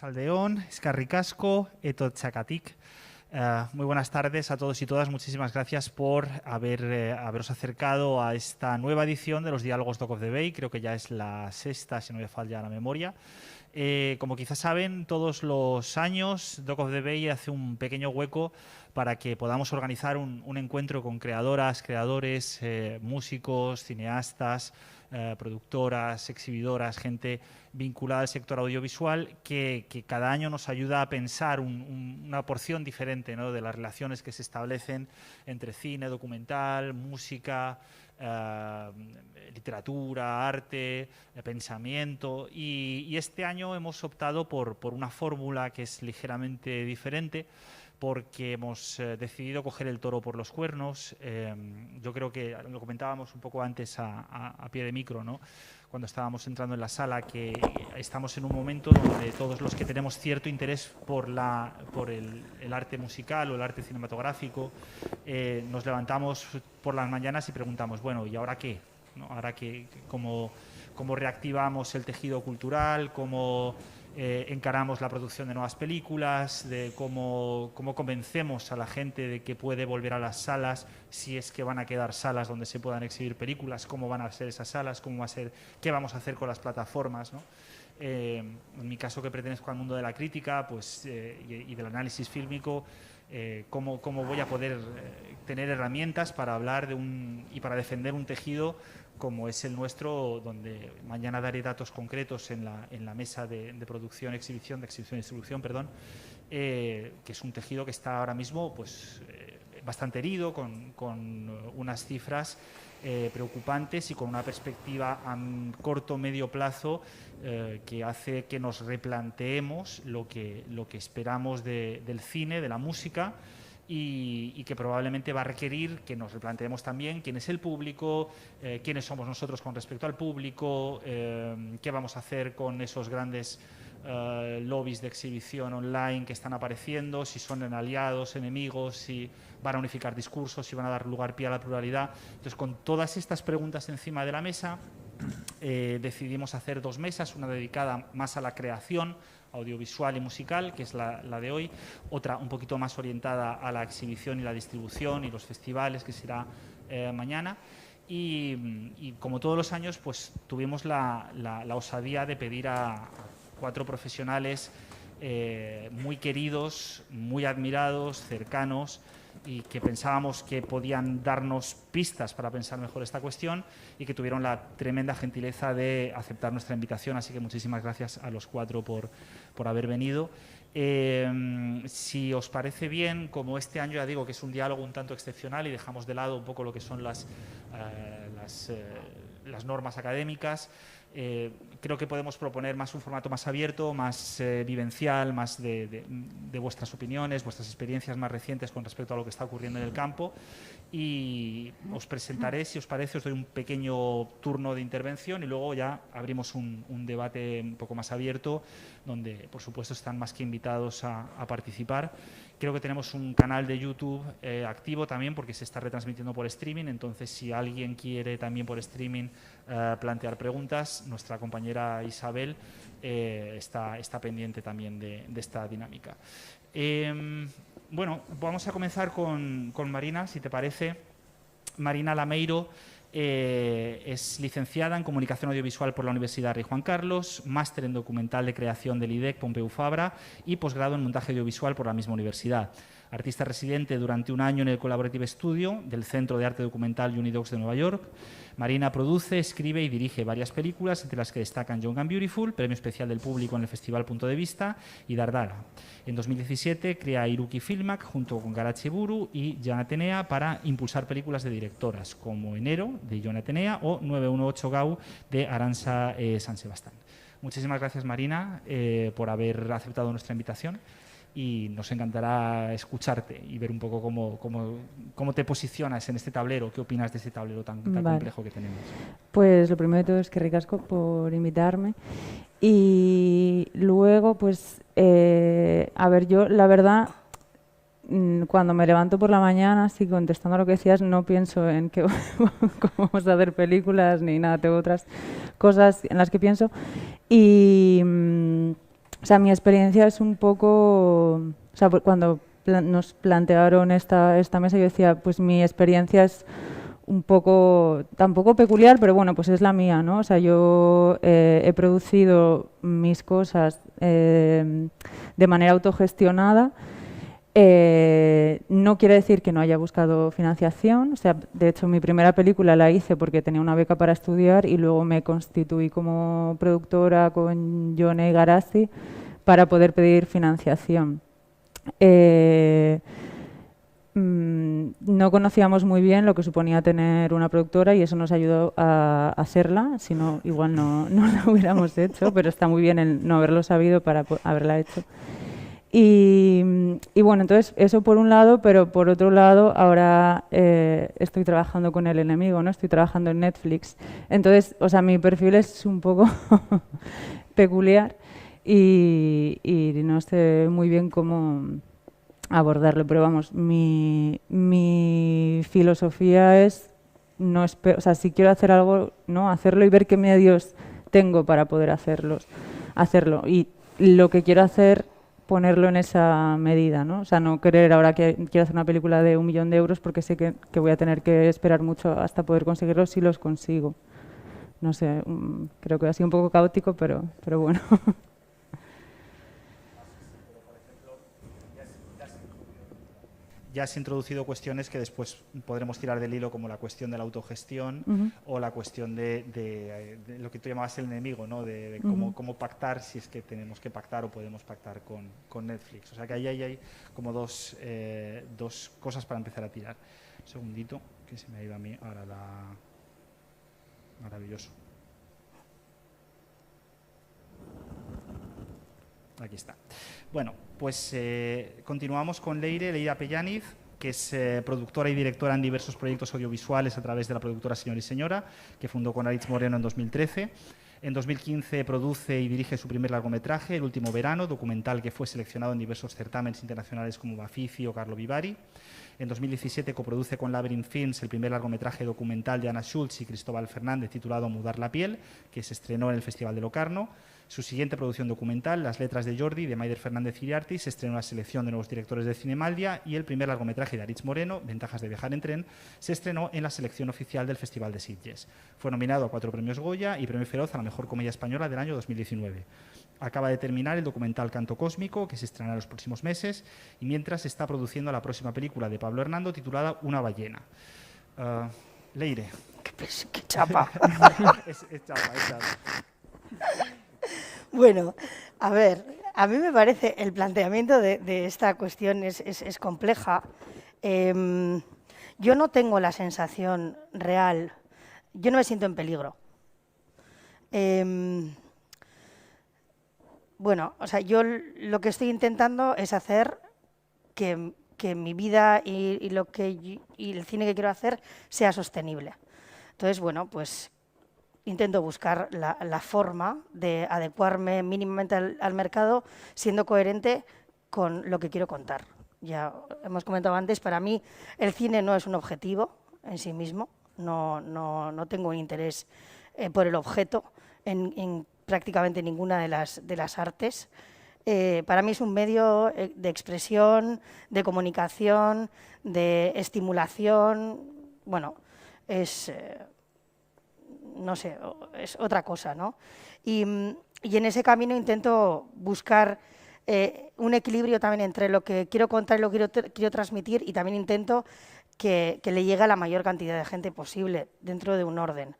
Arratsaldeon, eskerrik asko, eto txakatik. Muy buenas tardes a todos y todas. Muchísimas gracias por haberos acercado a esta nueva edición de los Diálogos Dock of the Bay. Creo que ya es la sexta, si no me falla la memoria. Como quizás saben, todos los años Dock of the Bay hace un pequeño hueco para que podamos organizar un encuentro con creadoras, creadores, músicos, cineastas, productoras, exhibidoras, gente vinculada al sector audiovisual que cada año nos ayuda a pensar una porción diferente, ¿no?, de las relaciones que se establecen entre cine, documental, música, literatura, arte, pensamiento. Y este año hemos optado por una fórmula que es ligeramente diferente, porque hemos decidido coger el toro por los cuernos. Yo creo que lo comentábamos un poco antes a pie de micro, ¿no?, cuando estábamos entrando en la sala, que estamos en un momento donde todos los que tenemos cierto interés por el arte musical o el arte cinematográfico, nos levantamos por las mañanas y preguntamos, bueno, ¿y ahora qué? ¿No? Ahora ¿cómo reactivamos el tejido cultural? ¿Cómo encaramos la producción de nuevas películas? De cómo convencemos a la gente de que puede volver a las salas, si es que van a quedar salas donde se puedan exhibir películas, cómo van a ser esas salas, qué vamos a hacer con las plataformas, ¿no? En mi caso, que pertenezco al mundo de la crítica, pues, y del análisis fílmico, cómo voy a poder tener herramientas para hablar y para defender un tejido como es el nuestro, donde mañana daré datos concretos en la mesa de producción, exhibición y distribución, perdón, que es un tejido que está ahora mismo, pues, bastante herido, con unas cifras preocupantes y con una perspectiva a corto o medio plazo que hace que nos replanteemos lo que esperamos del cine, de la música, y que probablemente va a requerir que nos replanteemos también quién es el público, quiénes somos nosotros con respecto al público, qué vamos a hacer con esos grandes lobbies de exhibición online que están apareciendo, si son aliados, enemigos, si van a unificar discursos, si van a dar lugar pie a la pluralidad. Entonces, con todas estas preguntas encima de la mesa, decidimos hacer dos mesas, una dedicada más a la creación audiovisual y musical, que es la de hoy, otra un poquito más orientada a la exhibición y la distribución y los festivales, que será mañana. Y como todos los años, pues tuvimos la osadía de pedir a 4 profesionales muy queridos, muy admirados, cercanos, y que pensábamos que podían darnos pistas para pensar mejor esta cuestión, y que tuvieron la tremenda gentileza de aceptar nuestra invitación. Así que muchísimas gracias a los 4 por haber venido. Si os parece bien, como este año ya digo que es un diálogo un tanto excepcional y dejamos de lado un poco lo que son las normas académicas, creo que podemos proponer más un formato más abierto, más vivencial, más de vuestras opiniones, vuestras experiencias más recientes con respecto a lo que está ocurriendo en el campo. Y os presentaré, si os parece, os doy un pequeño turno de intervención y luego ya abrimos un debate un poco más abierto, donde por supuesto están más que invitados a participar. Creo que tenemos un canal de YouTube activo también, porque se está retransmitiendo por streaming. Entonces, si alguien quiere también por streaming plantear preguntas, nuestra compañera Isabel está pendiente también de esta dinámica. Bueno, vamos a comenzar con Marina, si te parece. Marina Lameiro es licenciada en Comunicación Audiovisual por la Universidad Rey Juan Carlos, máster en Documental de Creación del IDEC Pompeu Fabra y posgrado en Montaje Audiovisual por la misma universidad. Artista residente durante un año en el Collaborative Studio del Centro de Arte Documental Unidocs de Nueva York. Marina produce, escribe y dirige varias películas, entre las que destacan Young and Beautiful, premio especial del público en el Festival Punto de Vista, y Dardara. En 2017 crea Iruki Filmak junto con Garachi Buru y Jon Atenea para impulsar películas de directoras como Enero, de Jon Atenea, o 918 Gau, de Arantxa San Sebastián. Muchísimas gracias, Marina, por haber aceptado nuestra invitación. Y nos encantará escucharte y ver un poco cómo te posicionas en este tablero, qué opinas de este tablero tan complejo que tenemos. Pues lo primero de todo es que ricasco por invitarme. Y luego, pues, a ver, yo la verdad, cuando me levanto por la mañana, así contestando a lo que decías, no pienso en cómo vamos a hacer películas ni nada, tengo otras cosas en las que pienso. Y O sea, mi experiencia es un poco... O sea, cuando nos plantearon esta mesa, yo decía, pues mi experiencia es un poco, tampoco peculiar, pero bueno, pues es la mía, ¿no? O sea, yo he producido mis cosas de manera autogestionada. No quiere decir que no haya buscado financiación. O sea, de hecho, mi primera película la hice porque tenía una beca para estudiar y luego me constituí como productora con Yone Garasi para poder pedir financiación. No conocíamos muy bien lo que suponía tener una productora y eso nos ayudó a hacerla, si no, igual no la hubiéramos hecho, pero está muy bien el no haberlo sabido para haberla hecho. Y bueno, entonces eso por un lado, pero por otro lado ahora estoy trabajando con El Enemigo, ¿no? Estoy trabajando en Netflix. Entonces, o sea, mi perfil es un poco peculiar y no sé muy bien cómo abordarlo, pero vamos, mi filosofía es, no o sea, si quiero hacer algo, ¿no? Hacerlo y ver qué medios tengo para poder hacerlo. Y lo que quiero hacer, ponerlo en esa medida, ¿no? O sea, no querer ahora que quiero hacer una película de 1 millón de euros porque sé que voy a tener que esperar mucho hasta poder conseguirlos si los consigo. No sé, creo que ha sido un poco caótico, pero bueno. Ya has introducido cuestiones que después podremos tirar del hilo, como la cuestión de la autogestión o la cuestión de lo que tú llamabas el enemigo, ¿no? De cómo pactar, si es que tenemos que pactar o podemos pactar con Netflix. O sea que ahí hay como dos cosas para empezar a tirar. Un segundito, que se me ha ido a mí ahora la... Maravilloso. Aquí está. Bueno, pues continuamos con Leire Pellaniz, que es productora y directora en diversos proyectos audiovisuales a través de la productora Señor y Señora, que fundó con Aritz Moreno en 2013. En 2015 produce y dirige su primer largometraje, El último verano, documental que fue seleccionado en diversos certámenes internacionales como Bafisi o Carlo Vivari. En 2017 coproduce con Labyrinth Films el primer largometraje documental de Ana Schultz y Cristóbal Fernández titulado Mudar la piel, que se estrenó en el Festival de Locarno. Su siguiente producción documental, Las letras de Jordi, de Maider Fernández Iriarty, se estrenó en la selección de nuevos directores de Cinemaldia, y el primer largometraje de Aritz Moreno, Ventajas de viajar en tren, se estrenó en la selección oficial del Festival de Sitges. Fue nominado a 4 premios Goya y Premio Feroz a la mejor comedia española del año 2019. Acaba de terminar el documental Canto Cósmico, que se estrenará en los próximos meses, y mientras está produciendo la próxima película de Pablo Hernando titulada Una ballena. Leire. ¡Qué chapa! es chapa. Bueno, a ver, a mí me parece el planteamiento de esta cuestión es compleja. Yo no tengo la sensación real, yo no me siento en peligro. Bueno, o sea, yo lo que estoy intentando es hacer que mi vida y el cine que quiero hacer sea sostenible. Entonces, bueno, pues intento buscar la forma de adecuarme mínimamente al mercado, siendo coherente con lo que quiero contar. Ya hemos comentado antes, para mí el cine no es un objetivo en sí mismo, no tengo un interés por el objeto en prácticamente ninguna de las artes. Para mí es un medio de expresión, de comunicación, de estimulación, bueno, no sé, es otra cosa, ¿no? Y en ese camino intento buscar un equilibrio también entre lo que quiero contar y lo que quiero transmitir, y también intento que le llegue a la mayor cantidad de gente posible dentro de un orden.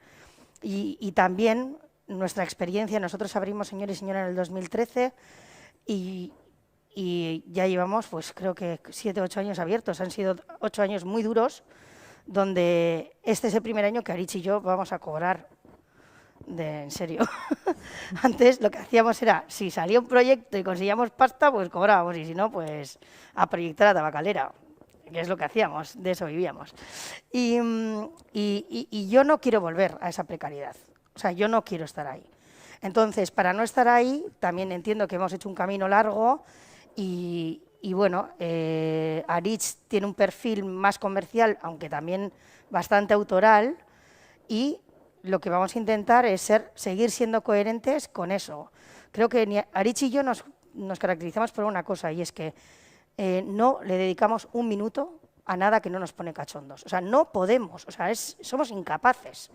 Y también nuestra experiencia, nosotros abrimos Señor y Señora en el 2013 y ya llevamos, pues creo que 7 o 8 años abiertos. Han sido 8 años muy duros, donde este es el primer año que Aritz y yo vamos a cobrar, en serio. Antes lo que hacíamos era, si salía un proyecto y conseguíamos pasta, pues cobrábamos, y si no, pues a proyectar a tabacalera, que es lo que hacíamos, de eso vivíamos. Y yo no quiero volver a esa precariedad, o sea, yo no quiero estar ahí. Entonces, para no estar ahí, también entiendo que hemos hecho un camino largo y bueno, Aritz tiene un perfil más comercial, aunque también bastante autoral, y lo que vamos a intentar es seguir siendo coherentes con eso. Creo que ni Aritz y yo nos nos caracterizamos por una cosa, y es que no le dedicamos un minuto a nada que no nos pone cachondos. O sea, no podemos, o sea, somos incapaces.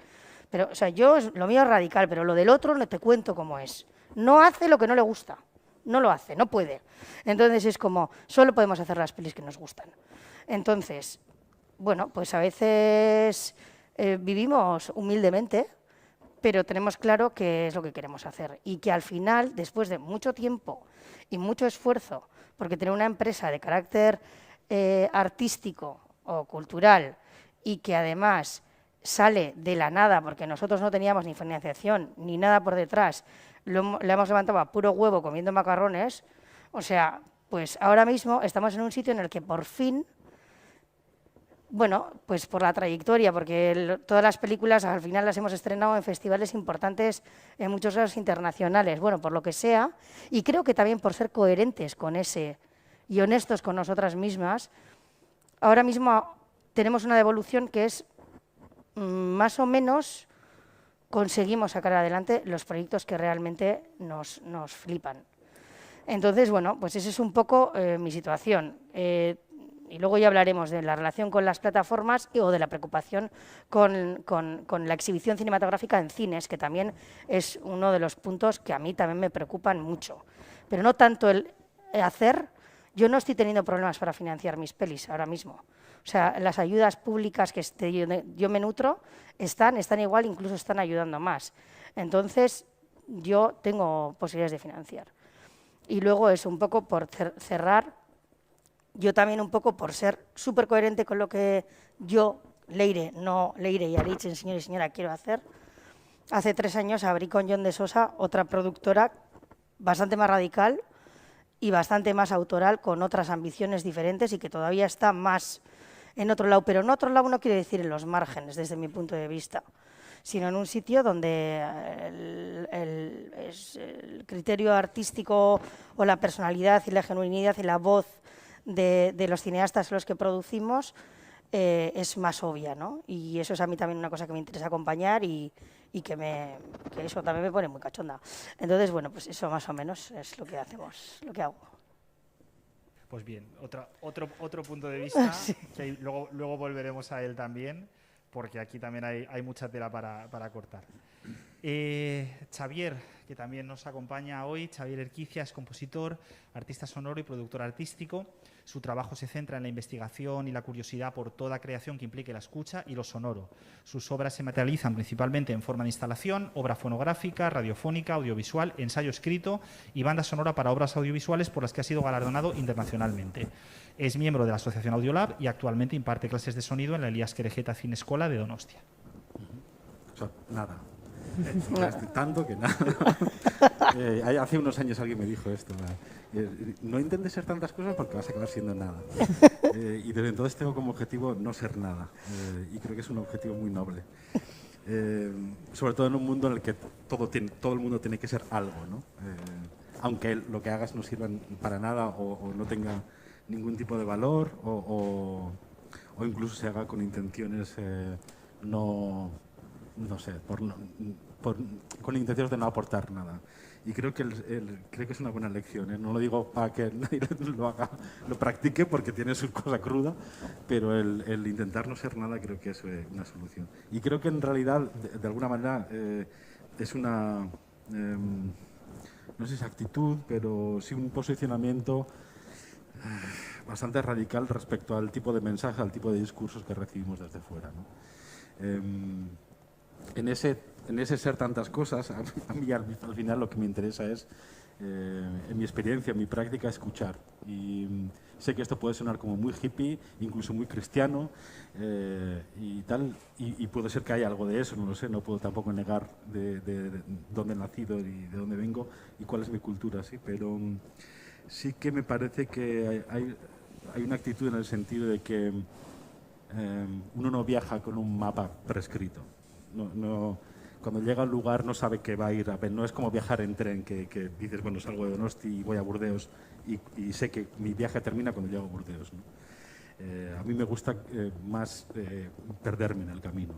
Pero, o sea, lo mío es radical, pero lo del otro no te cuento cómo es. No hace lo que no le gusta. No lo hace, no puede. Entonces es como, solo podemos hacer las pelis que nos gustan. Entonces, bueno, pues a veces vivimos humildemente, pero tenemos claro qué es lo que queremos hacer. Y que al final, después de mucho tiempo y mucho esfuerzo, porque tener una empresa de carácter artístico o cultural y que además sale de la nada, porque nosotros no teníamos ni financiación ni nada por detrás, le hemos levantado a puro huevo comiendo macarrones, o sea, pues ahora mismo estamos en un sitio en el que por fin, bueno, pues por la trayectoria, porque todas las películas al final las hemos estrenado en festivales importantes, en muchos lados internacionales, bueno, por lo que sea, y creo que también por ser coherentes con ese y honestos con nosotras mismas, ahora mismo tenemos una devolución que es más o menos conseguimos sacar adelante los proyectos que realmente nos flipan. Entonces, bueno, pues esa es un poco mi situación. Y luego ya hablaremos de la relación con las plataformas o de la preocupación con la exhibición cinematográfica en cines, que también es uno de los puntos que a mí también me preocupan mucho. Pero no tanto el hacer. Yo no estoy teniendo problemas para financiar mis pelis ahora mismo. O sea, las ayudas públicas que yo me nutro están igual, incluso están ayudando más. Entonces, yo tengo posibilidades de financiar. Y luego es un poco por cerrar, yo también un poco por ser súper coherente con lo que yo, Leire y Aritz, señor y señora, quiero hacer. Hace 3 años abrí con John de Sosa otra productora bastante más radical y bastante más autoral, con otras ambiciones diferentes y que todavía está más en otro lado. Pero en otro lado no quiere decir en los márgenes, desde mi punto de vista, sino en un sitio donde el criterio artístico o la personalidad y la genuinidad y la voz de los cineastas los que producimos es más obvia, ¿no? Y eso es a mí también una cosa que me interesa acompañar y que eso también me pone muy cachonda. Entonces, bueno, pues eso más o menos es lo que hacemos, lo que hago. Pues bien, otro punto de vista, Sí. que luego volveremos a él también, porque aquí también hay mucha tela para cortar. Xavier, que también nos acompaña hoy, Xavier Erquicia, es compositor, artista sonoro y productor artístico. Su trabajo se centra en la investigación y la curiosidad por toda creación que implique la escucha y lo sonoro. Sus obras se materializan principalmente en forma de instalación, obra fonográfica, radiofónica, audiovisual, ensayo escrito y banda sonora para obras audiovisuales por las que ha sido galardonado internacionalmente. Es miembro de la Asociación Audiolab y actualmente imparte clases de sonido en la Elías Querejeta Cineescola de Donostia. O sea, nada. Tanto que nada. Hace unos años alguien me dijo esto. No intentes ser tantas cosas porque vas a acabar siendo nada. Y desde entonces tengo como objetivo no ser nada. Y creo que es un objetivo muy noble. Sobre todo en un mundo en el que todo el mundo tiene que ser algo, ¿no? Aunque lo que hagas no sirva para nada o no tenga ningún tipo de valor o incluso se haga con intenciones no sé, con intenciones de no aportar nada. Y creo que creo que es una buena lección, ¿eh? No lo digo para que nadie lo practique porque tiene su cosa cruda, pero el intentar no ser nada creo que es una solución. Y creo que en realidad, de alguna manera, es una, no sé si actitud, pero sí un posicionamiento bastante radical respecto al tipo de mensaje, al tipo de discursos que recibimos desde fuera, ¿no? En ese ser tantas cosas, a mí al final lo que me interesa es, en mi experiencia, en mi práctica, escuchar. Y sé que esto puede sonar como muy hippie, incluso muy cristiano y tal, y puede ser que haya algo de eso, no lo sé, no puedo tampoco negar de dónde he nacido y de dónde vengo y cuál es mi cultura, sí, pero sí que me parece que hay una actitud en el sentido de que uno no viaja con un mapa prescrito. Cuando llega al lugar no sabe que va a ir a ver. No es como viajar en tren, que dices, bueno, salgo de Donosti y voy a Burdeos y sé que mi viaje termina cuando llego a Burdeos, ¿no? A mí me gusta más perderme en el camino.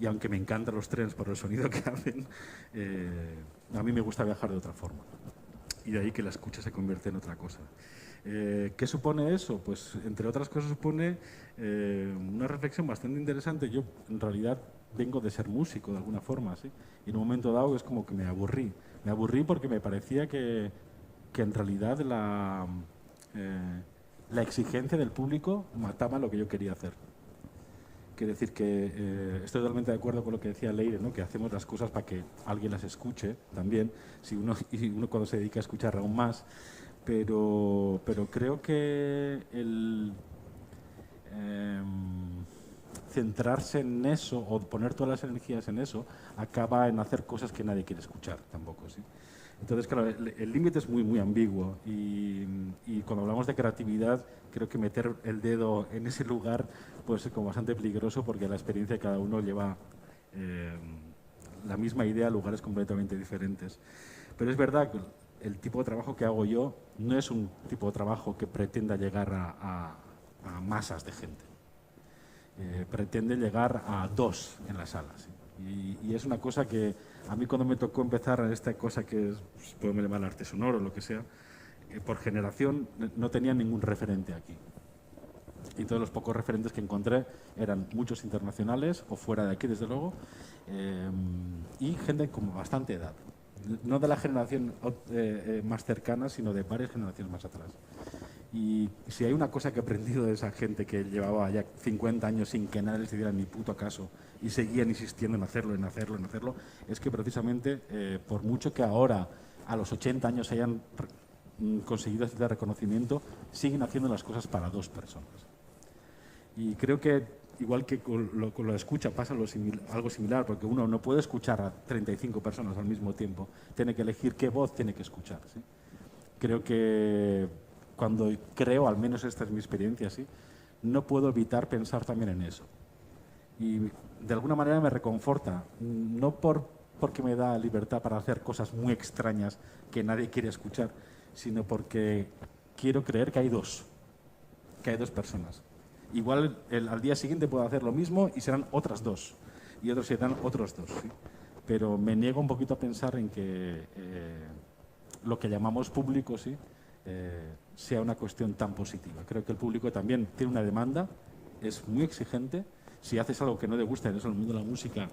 Y aunque me encantan los trenes por el sonido que hacen, a mí me gusta viajar de otra forma. y de ahí que la escucha se convierte en otra cosa. ¿Qué supone eso? Pues, entre otras cosas, supone una reflexión bastante interesante. Yo, en realidad, vengo de ser músico, de alguna forma, ¿sí? Y en un momento dado es como que me aburrí. Me aburrí porque me parecía que en realidad la exigencia del público mataba lo que yo quería hacer. Quiere decir que estoy totalmente de acuerdo con lo que decía Leire, ¿no? Que hacemos las cosas para que alguien las escuche también, y uno cuando se dedica a escuchar aún más, pero creo que el centrarse en eso o poner todas las energías en eso acaba en hacer cosas que nadie quiere escuchar tampoco, ¿sí? Entonces, claro, el límite es muy ambiguo y cuando hablamos de creatividad, creo que meter el dedo en ese lugar puede ser como bastante peligroso porque la experiencia de cada uno lleva la misma idea a lugares completamente diferentes. Pero es verdad que el tipo de trabajo que hago yo no es un tipo de trabajo que pretenda llegar a masas de gente. Pretende llegar a 2 en la sala, ¿sí? Y es una cosa que a mí cuando me tocó empezar a esta cosa que es, pues, podemos llamar arte sonoro o lo que sea, por generación no tenía ningún referente aquí. Y todos los pocos referentes que encontré eran muchos internacionales o fuera de aquí, desde luego, y gente con bastante edad. No de la generación más cercana, sino de varias generaciones más atrás. Y si hay una cosa que he aprendido de esa gente que llevaba ya 50 años sin que nadie les diera ni puto caso y seguían insistiendo en hacerlo, es que precisamente, por mucho que ahora a los 80 años hayan conseguido este reconocimiento, siguen haciendo las cosas para 2 personas. Y creo que, igual que con la escucha, pasa algo similar, porque uno no puede escuchar a 35 personas al mismo tiempo, tiene que elegir qué voz tiene que escuchar, ¿sí? Creo que cuando creo, al menos esta es mi experiencia, ¿sí? No puedo evitar pensar también en eso. Y de alguna manera me reconforta, no porque me da libertad para hacer cosas muy extrañas que nadie quiere escuchar, sino porque quiero creer que hay 2 personas. Igual al día siguiente puedo hacer lo mismo y serán otras 2, y otros serán otros 2, ¿sí? Pero me niego un poquito a pensar en que lo que llamamos público, ¿sí? Sea una cuestión tan positiva. Creo que el público también tiene una demanda, es muy exigente. Si haces algo que no le gusta, en eso en el mundo de la música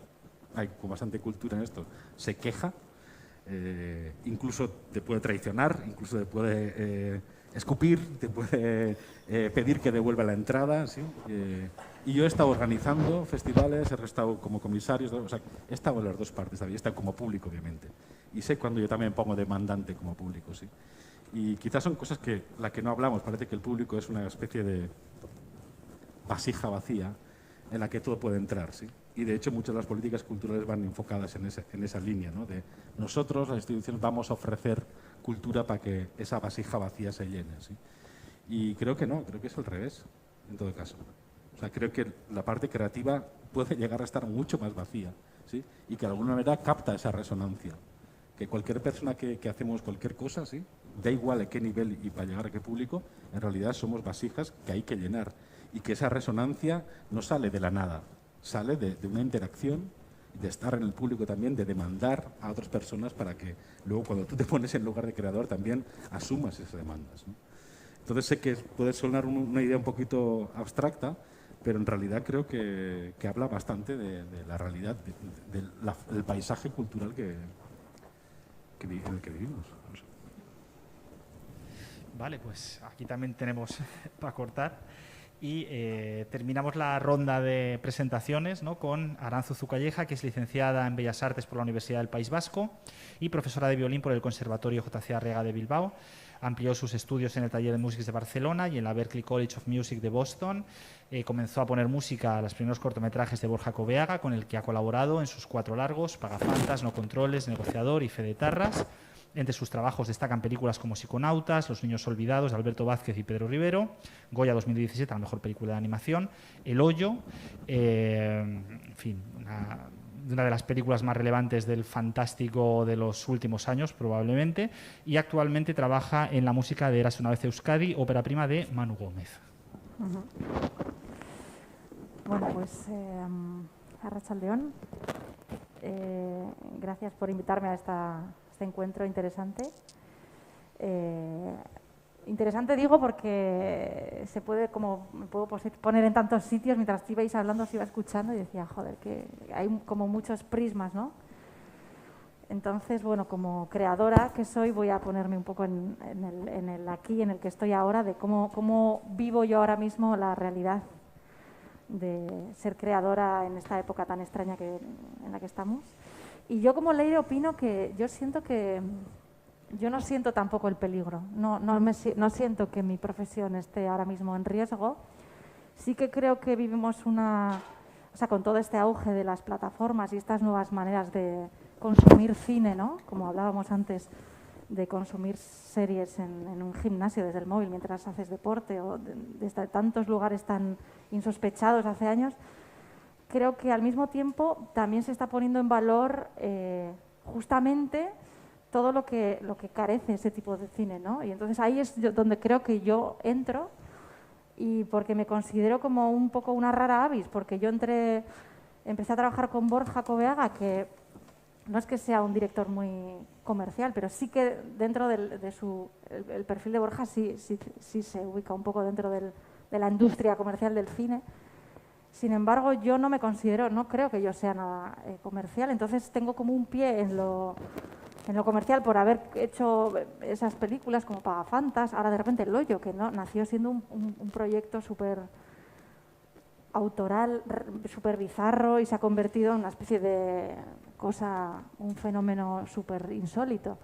hay con bastante cultura en esto, se queja, incluso te puede traicionar, incluso te puede escupir, te puede pedir que devuelva la entrada, ¿sí? Y yo he estado organizando festivales, he estado como comisario, o sea, he estado en las 2 partes, he estado como público, obviamente, y sé cuando yo también pongo demandante como público, ¿sí? Y quizás son cosas que la que no hablamos. Parece que el público es una especie de vasija vacía en la que todo puede entrar, ¿sí? Y de hecho muchas de las políticas culturales van enfocadas en esa línea, ¿no? De nosotros, las instituciones, vamos a ofrecer cultura para que esa vasija vacía se llene, ¿sí? Y creo que no, creo que es al revés, en todo caso. O sea, creo que la parte creativa puede llegar a estar mucho más vacía, ¿sí? Y que de alguna manera capta esa resonancia. Que cualquier persona que hacemos cualquier cosa, ¿sí? Da igual a qué nivel y para llegar a qué público, en realidad somos vasijas que hay que llenar. Y que esa resonancia no sale de la nada, sale de una interacción, de estar en el público también, de demandar a otras personas para que luego cuando tú te pones en lugar de creador también asumas esas demandas, ¿no? Entonces sé que puede sonar una idea un poquito abstracta, pero en realidad creo que habla bastante de la realidad, del paisaje cultural en el que vivimos. No sé. Vale, pues aquí también tenemos para cortar. Y terminamos la ronda de presentaciones, ¿no? Con Arantzu Calleja, que es licenciada en Bellas Artes por la Universidad del País Vasco y profesora de violín por el Conservatorio J.C. Arrega de Bilbao. Amplió sus estudios en el Taller de Músics de Barcelona y en la Berklee College of Music de Boston. Comenzó a poner música a los primeros cortometrajes de Borja Coveaga, con el que ha colaborado en sus 4 largos, Pagafantas, No Controles, Negociador y Fe de Tarras. Entre sus trabajos destacan películas como Psiconautas, Los Niños Olvidados, de Alberto Vázquez y Pedro Rivero, Goya 2017, la mejor película de animación, El Hoyo, en fin, una de las películas más relevantes del fantástico de los últimos años, probablemente, y actualmente trabaja en la música de Érase una vez Euskadi, ópera prima de Manu Gómez. Bueno, pues arratsaldeon. Gracias por invitarme a este encuentro interesante. Interesante digo porque se puede, como me puedo poner en tantos sitios, mientras ibais hablando os iba escuchando y decía, joder, que hay como muchos prismas, ¿no? Entonces, bueno, como creadora que soy, voy a ponerme un poco en el aquí, en el que estoy ahora, de cómo vivo yo ahora mismo la realidad de ser creadora en esta época tan extraña en la que estamos. Y yo como Leire opino que yo siento que yo no siento tampoco el peligro, no siento que mi profesión esté ahora mismo en riesgo. Sí que creo que vivimos con todo este auge de las plataformas y estas nuevas maneras de consumir cine, ¿no? Como hablábamos antes, de consumir series en un gimnasio desde el móvil mientras haces deporte o desde tantos lugares tan insospechados hace años, creo que al mismo tiempo también se está poniendo en valor justamente todo lo que carece ese tipo de cine, ¿no? Y entonces ahí es donde creo que yo entro, y porque me considero como un poco una rara avis, porque yo empecé a trabajar con Borja Coveaga, que no es que sea un director muy comercial, pero sí que dentro de el perfil de Borja sí se ubica un poco dentro de la industria comercial del cine. Sin embargo, yo no creo que yo sea nada comercial, entonces tengo como un pie en lo comercial por haber hecho esas películas como Pagafantas, ahora de repente El Hoyo, que no nació siendo un proyecto súper autoral, súper bizarro, y se ha convertido en una especie de cosa, un fenómeno súper insólito.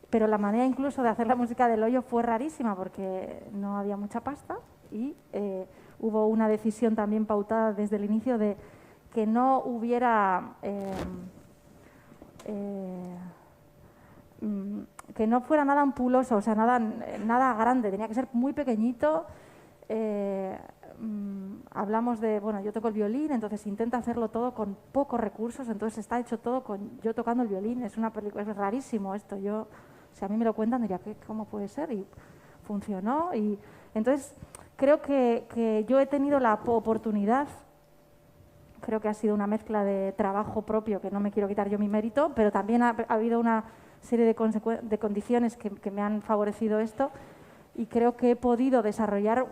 Pero la manera incluso de hacer la música del Hoyo fue rarísima porque no había mucha pasta y hubo una decisión también pautada desde el inicio de que no hubiera que no fuera nada ampuloso, o sea, nada grande, tenía que ser muy pequeñito. Hablamos de, bueno, yo toco el violín, entonces intenta hacerlo todo con pocos recursos, entonces está hecho todo con yo tocando el violín. Es una película, es rarísimo esto. Si a mí me lo cuentan diría, ¿cómo puede ser? Y funcionó. Y entonces creo que yo he tenido la oportunidad, creo que ha sido una mezcla de trabajo propio, que no me quiero quitar yo mi mérito, pero también ha habido una serie de condiciones que me han favorecido esto, y creo que he podido desarrollar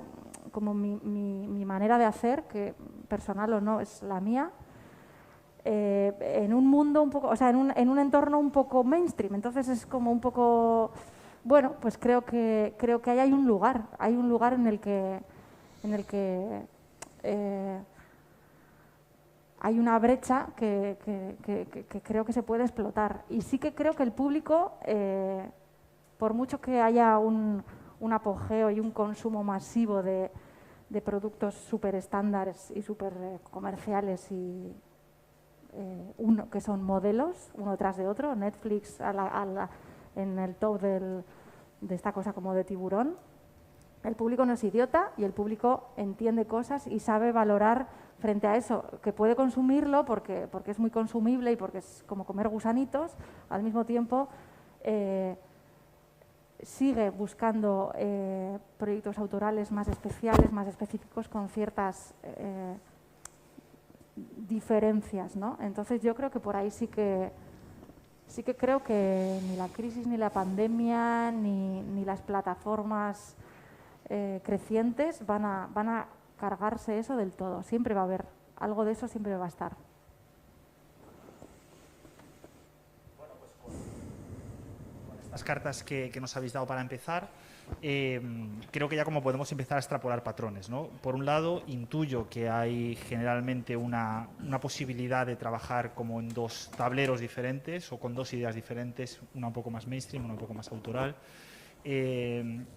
como mi manera de hacer, que personal o no es la mía, en un mundo un poco, o sea, en un entorno un poco mainstream. Entonces es como un poco, bueno, pues creo que ahí hay un lugar en el que hay una brecha que creo que se puede explotar. Y sí que creo que el público, por mucho que haya un apogeo y un consumo masivo de productos súper estándares y súper comerciales y que son modelos uno tras de otro, Netflix en el top de esta cosa como de tiburón, el público no es idiota y el público entiende cosas y sabe valorar frente a eso, que puede consumirlo porque es muy consumible y porque es como comer gusanitos. Al mismo tiempo sigue buscando proyectos autorales más especiales, más específicos, con ciertas diferencias, ¿no? Entonces yo creo que por ahí sí que creo que ni la crisis, ni la pandemia, ni las plataformas crecientes van a cargarse eso del todo. Siempre va a haber algo de eso, siempre va a estar. Las cartas que nos habéis dado para empezar, creo que ya como podemos empezar a extrapolar patrones, ¿no? Por un lado, intuyo que hay generalmente una posibilidad de trabajar como en dos tableros diferentes o con dos ideas diferentes, una un poco más mainstream, una un poco más autoral.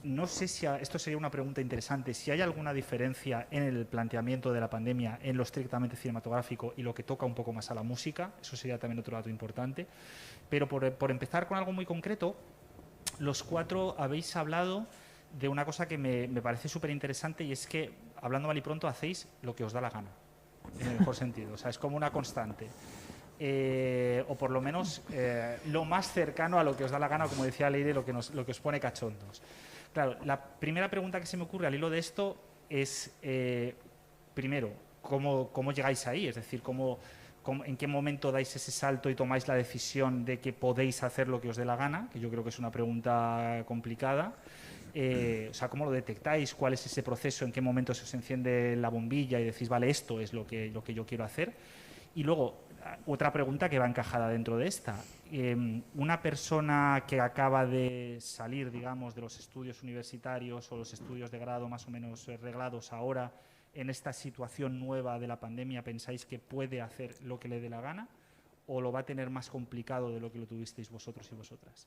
No sé si esto sería una pregunta interesante, si hay alguna diferencia en el planteamiento de la pandemia en lo estrictamente cinematográfico y lo que toca un poco más a la música. Eso sería también otro dato importante. Pero por empezar con algo muy concreto, los cuatro habéis hablado de una cosa que me parece súper interesante, y es que, hablando mal y pronto, hacéis lo que os da la gana, en el mejor sentido. O sea, es como una constante. O por lo menos lo más cercano a lo que os da la gana, como decía Leire, lo que os pone cachondos. Claro, la primera pregunta que se me ocurre al hilo de esto es, primero, ¿cómo llegáis ahí? Es decir, ¿cómo en qué momento dais ese salto y tomáis la decisión de que podéis hacer lo que os dé la gana, que yo creo que es una pregunta complicada. O sea, ¿cómo lo detectáis? ¿Cuál es ese proceso? ¿En qué momento se os enciende la bombilla y decís, vale, esto es lo que yo quiero hacer? Y luego, otra pregunta que va encajada dentro de esta. Una persona que acaba de salir, digamos, de los estudios universitarios o los estudios de grado más o menos reglados ahora, en esta situación nueva de la pandemia, ¿pensáis que puede hacer lo que le dé la gana o lo va a tener más complicado de lo que lo tuvisteis vosotros y vosotras?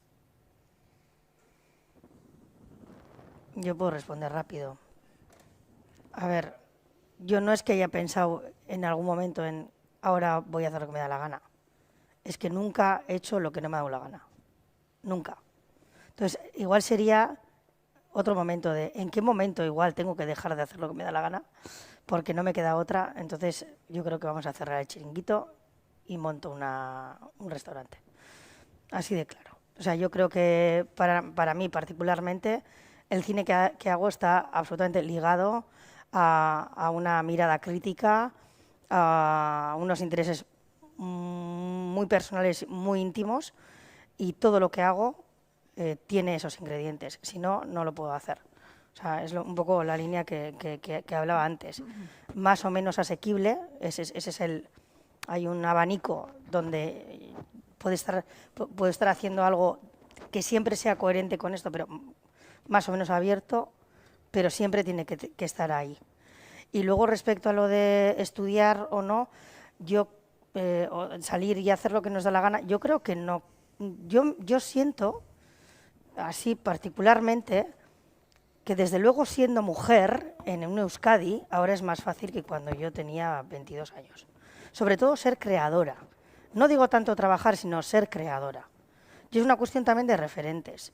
Yo puedo responder rápido. A ver, yo no es que haya pensado en algún momento en ahora voy a hacer lo que me da la gana. Es que nunca he hecho lo que no me ha dado la gana. Nunca. Entonces, igual sería otro momento de en qué momento igual tengo que dejar de hacer lo que me da la gana porque no me queda otra. Entonces, yo creo que vamos a cerrar el chiringuito y monto un restaurante. Así de claro. O sea, yo creo que para mí particularmente el cine que hago está absolutamente ligado a una mirada crítica, a unos intereses muy personales, muy íntimos, y todo lo que hago tiene esos ingredientes. Si no, no lo puedo hacer. O sea, es un poco la línea que hablaba antes. Más o menos asequible, ese es hay un abanico donde puedo estar haciendo algo que siempre sea coherente con esto, pero más o menos abierto, pero siempre tiene que estar ahí. Y luego respecto a lo de estudiar o no, yo salir y hacer lo que nos da la gana, yo creo que no. Yo siento, así particularmente, que desde luego siendo mujer en un Euskadi, ahora es más fácil que cuando yo tenía 22 años. Sobre todo ser creadora. No digo tanto trabajar, sino ser creadora. Y es una cuestión también de referentes.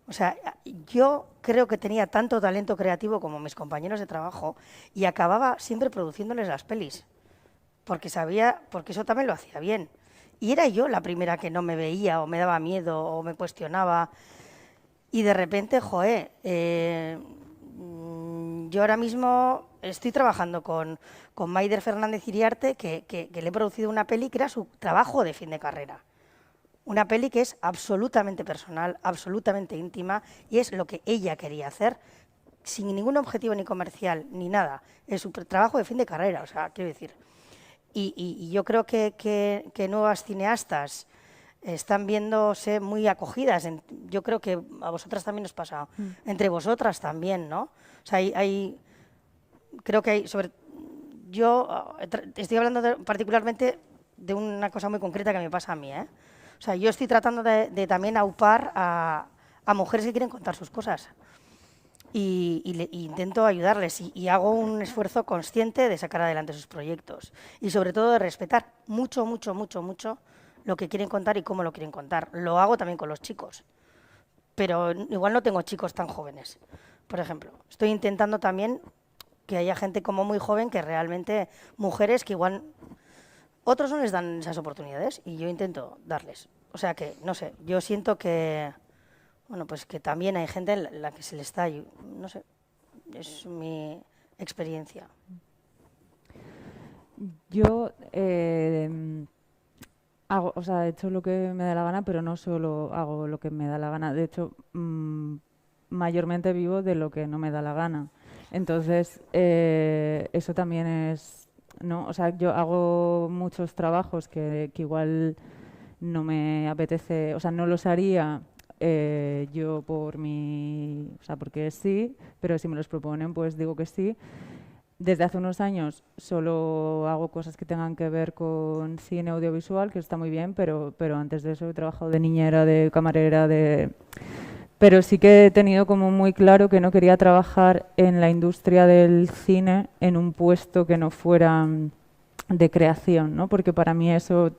O sea, yo creo que tenía tanto talento creativo como mis compañeros de trabajo y acababa siempre produciéndoles las pelis, porque eso también lo hacía bien. Y era yo la primera que no me veía o me daba miedo o me cuestionaba. Y de repente, yo ahora mismo estoy trabajando con Maider Fernández Iriarte, que le he producido una peli que era su trabajo de fin de carrera. Una peli que es absolutamente personal, absolutamente íntima, y es lo que ella quería hacer, sin ningún objetivo ni comercial, ni nada. Es su trabajo de fin de carrera, o sea, quiero decir. Y yo creo que nuevas cineastas están viéndose muy acogidas. Yo creo que a vosotras también os pasa, entre vosotras también, ¿no? O sea, creo que hay yo estoy hablando particularmente de una cosa muy concreta que me pasa a mí, ¿eh? O sea, yo estoy tratando de también aupar a mujeres que quieren contar sus cosas y intento ayudarles y hago un esfuerzo consciente de sacar adelante sus proyectos y sobre todo de respetar mucho, mucho, mucho, mucho lo que quieren contar y cómo lo quieren contar. Lo hago también con los chicos, pero igual no tengo chicos tan jóvenes, por ejemplo. Estoy intentando también que haya gente como muy joven que realmente, mujeres que igual otros no les dan esas oportunidades y yo intento darles. O sea que, no sé, yo siento que, bueno, pues que también hay gente en la que se le está, no sé, es mi experiencia. Yo hago, o sea, he hecho lo que me da la gana, pero no solo hago lo que me da la gana. De hecho, mayormente vivo de lo que no me da la gana. Entonces, eso también es, ¿no? O sea, yo hago muchos trabajos que igual no me apetece, o sea, no los haría yo o sea, porque sí, pero si me los proponen, pues digo que sí. Desde hace unos años solo hago cosas que tengan que ver con cine audiovisual, que está muy bien, pero antes de eso he trabajado de niñera, de camarera, pero sí que he tenido como muy claro que no quería trabajar en la industria del cine en un puesto que no fuera de creación, ¿no? Porque para mí eso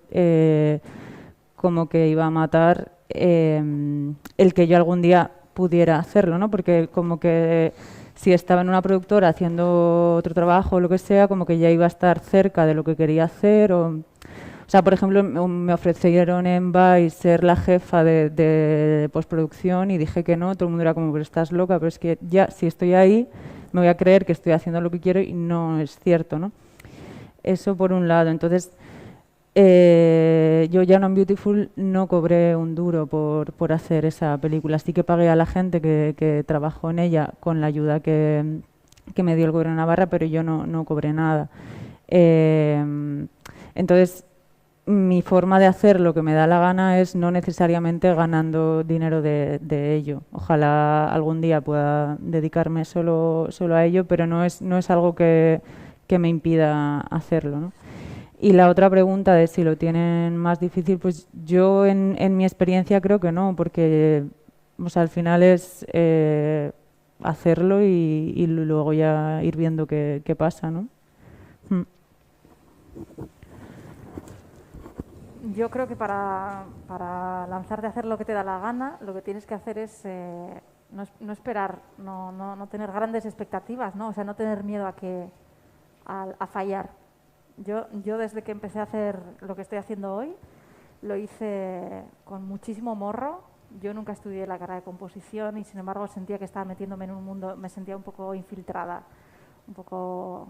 como que iba a matar el que yo algún día pudiera hacerlo, ¿no? Porque como que si estaba en una productora haciendo otro trabajo o lo que sea, como que ya iba a estar cerca de lo que quería hacer. O sea, por ejemplo, me ofrecieron en Vice ser la jefa de postproducción y dije que no. Todo el mundo era como, pero estás loca, pero es que ya, si estoy ahí, me voy a creer que estoy haciendo lo que quiero y no es cierto, ¿no? Eso por un lado. Entonces, Yo ya no en Beautiful no cobré un duro por hacer esa película. Sí que pagué a la gente que trabajó en ella con la ayuda que me dio el Gobierno de Navarra, pero yo no cobré nada. Entonces, mi forma de hacer lo que me da la gana es no necesariamente ganando dinero de ello. Ojalá algún día pueda dedicarme solo a ello, pero no es algo que me impida hacerlo, ¿no? Y la otra pregunta de si lo tienen más difícil, pues yo en mi experiencia creo que no, porque al final es hacerlo y luego ya ir viendo qué pasa, ¿no? Yo creo que para lanzarte a hacer lo que te da la gana, lo que tienes que hacer es no esperar, no tener grandes expectativas, ¿no? O sea, no tener miedo a fallar. Yo desde que empecé a hacer lo que estoy haciendo hoy, lo hice con muchísimo morro. Yo nunca estudié la carrera de composición y sin embargo sentía que estaba metiéndome en un mundo, me sentía un poco infiltrada, un poco